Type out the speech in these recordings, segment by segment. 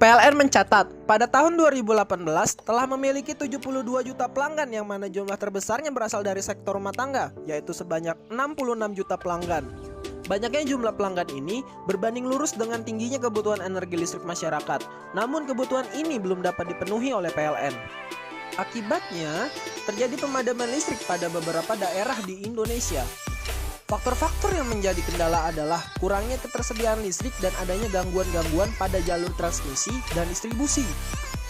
PLN mencatat, pada tahun 2018 telah memiliki 72 juta pelanggan yang mana jumlah terbesarnya berasal dari sektor rumah tangga, yaitu sebanyak 66 juta pelanggan. Banyaknya jumlah pelanggan ini berbanding lurus dengan tingginya kebutuhan energi listrik masyarakat, namun kebutuhan ini belum dapat dipenuhi oleh PLN. Akibatnya, terjadi pemadaman listrik pada beberapa daerah di Indonesia. Faktor-faktor yang menjadi kendala adalah kurangnya ketersediaan listrik dan adanya gangguan-gangguan pada jalur transmisi dan distribusi.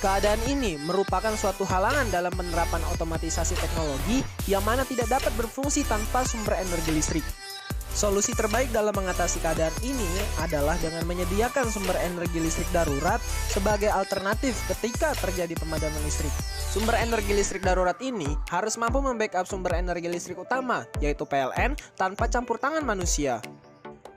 Keadaan ini merupakan suatu halangan dalam penerapan otomatisasi teknologi yang mana tidak dapat berfungsi tanpa sumber energi listrik. Solusi terbaik dalam mengatasi keadaan ini adalah dengan menyediakan sumber energi listrik darurat sebagai alternatif ketika terjadi pemadaman listrik. Sumber energi listrik darurat ini harus mampu membackup sumber energi listrik utama, yaitu PLN, tanpa campur tangan manusia.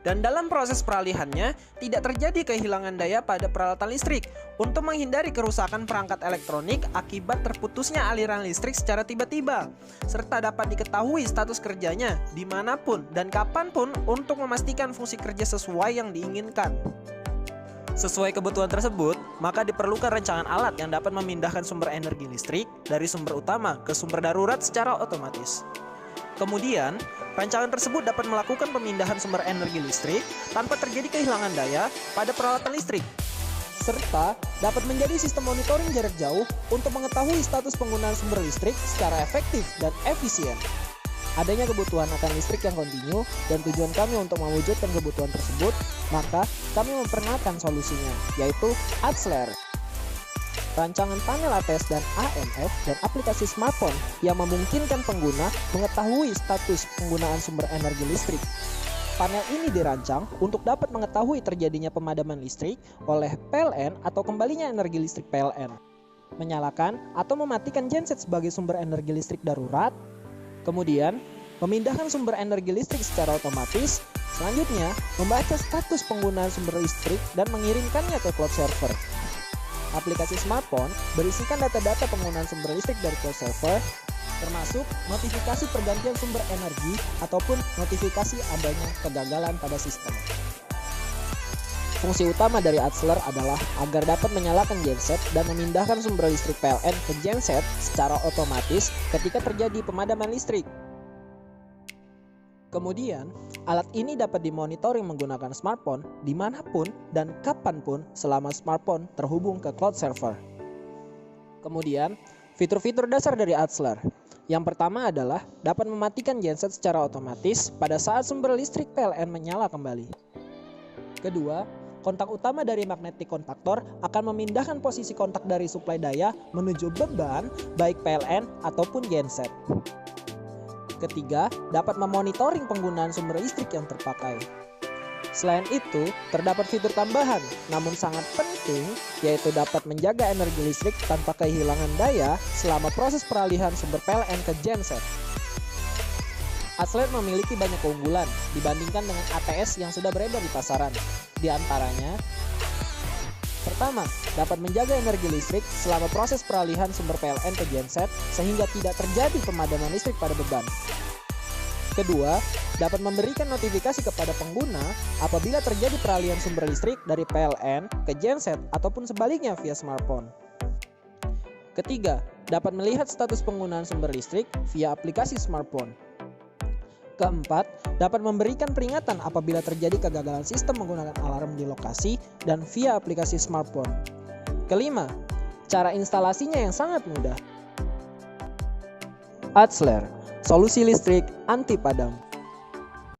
Dan dalam proses peralihannya, tidak terjadi kehilangan daya pada peralatan listrik untuk menghindari kerusakan perangkat elektronik akibat terputusnya aliran listrik secara tiba-tiba, serta dapat diketahui status kerjanya dimanapun dan kapanpun untuk memastikan fungsi kerja sesuai yang diinginkan. Sesuai kebutuhan tersebut, maka diperlukan rancangan alat yang dapat memindahkan sumber energi listrik dari sumber utama ke sumber darurat secara otomatis. Kemudian, rancangan tersebut dapat melakukan pemindahan sumber energi listrik tanpa terjadi kehilangan daya pada peralatan listrik, serta dapat menjadi sistem monitoring jarak jauh untuk mengetahui status penggunaan sumber listrik secara efektif dan efisien. Adanya kebutuhan akan listrik yang kontinu dan tujuan kami untuk mewujudkan kebutuhan tersebut, maka kami memperkenalkan solusinya, yaitu Adsler. Rancangan panel ATS dan AMF dan aplikasi smartphone yang memungkinkan pengguna mengetahui status penggunaan sumber energi listrik. Panel ini dirancang untuk dapat mengetahui terjadinya pemadaman listrik oleh PLN atau kembalinya energi listrik PLN, menyalakan atau mematikan genset sebagai sumber energi listrik darurat, kemudian memindahkan sumber energi listrik secara otomatis, selanjutnya membaca status penggunaan sumber listrik dan mengirimkannya ke cloud server. Aplikasi smartphone berisikan data-data penggunaan sumber listrik dari cloud server, termasuk notifikasi pergantian sumber energi ataupun notifikasi adanya kegagalan pada sistem. Fungsi utama dari Adsler adalah agar dapat menyalakan genset dan memindahkan sumber listrik PLN ke genset secara otomatis ketika terjadi pemadaman listrik. Kemudian, alat ini dapat dimonitoring menggunakan smartphone dimanapun dan kapanpun selama smartphone terhubung ke cloud server. Kemudian, fitur-fitur dasar dari Adsler. Yang pertama adalah dapat mematikan genset secara otomatis pada saat sumber listrik PLN menyala kembali. Kedua, kontak utama dari magnetic kontaktor akan memindahkan posisi kontak dari suplai daya menuju beban baik PLN ataupun genset. Ketiga, dapat memonitoring penggunaan sumber listrik yang terpakai. Selain itu, terdapat fitur tambahan, namun sangat penting, yaitu dapat menjaga energi listrik tanpa kehilangan daya selama proses peralihan sumber PLN ke genset. Adsler memiliki banyak keunggulan dibandingkan dengan ATS yang sudah beredar di pasaran. Di antaranya, pertama, dapat menjaga energi listrik selama proses peralihan sumber PLN ke genset sehingga tidak terjadi pemadaman listrik pada beban. Kedua, dapat memberikan notifikasi kepada pengguna apabila terjadi peralihan sumber listrik dari PLN ke genset ataupun sebaliknya via smartphone. Ketiga, dapat melihat status penggunaan sumber listrik via aplikasi smartphone. Keempat, dapat memberikan peringatan apabila terjadi kegagalan sistem menggunakan alarm di lokasi dan via aplikasi smartphone. Kelima, cara instalasinya yang sangat mudah. Adsler, solusi listrik anti padam.